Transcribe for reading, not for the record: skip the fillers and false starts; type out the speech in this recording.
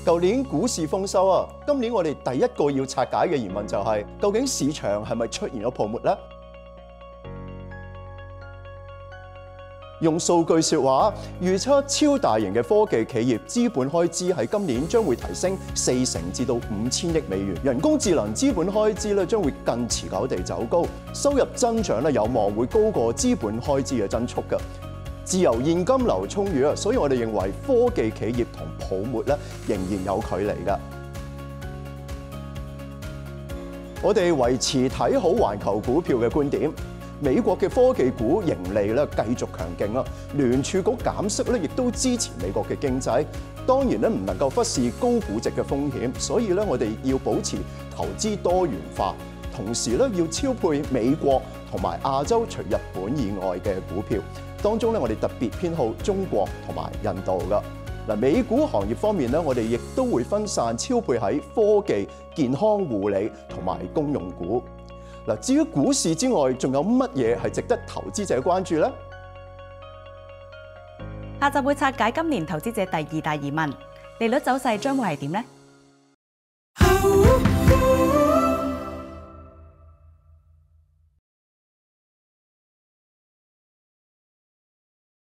舊年股市豐收啊，今年我哋第一個要拆解嘅疑問就係，究竟市場係咪出現咗泡沫呢？用數據說話，預測超大型嘅科技企業資本開支喺今年將會提升40%至到5000億美元，人工智能資本開支咧將會更持久地走高，收入增長咧有望會高過資本開支嘅增速㗎。自由現金流充裕啊，所以我哋認為科技企業同泡沫咧仍然有距離㗎。我哋維持睇好環球股票嘅觀點。美國嘅科技股盈利咧繼續強勁啊，聯儲局減息咧亦都支持美國嘅經濟。當然咧唔能夠忽視高估值嘅風險，所以咧我哋要保持投資多元化，同時咧要超配美國同埋亞洲除日本以外嘅股票。當中咧我哋特別偏好中國同埋印度㗎。嗱，美股行業方面咧，我哋亦都會分散超配喺科技、健康護理同埋公用股。嗱，至於股市之外，仲有乜嘢係值得投資者關注呢？下集會拆解今年投資者第二大疑問：利率走勢將會係點呢？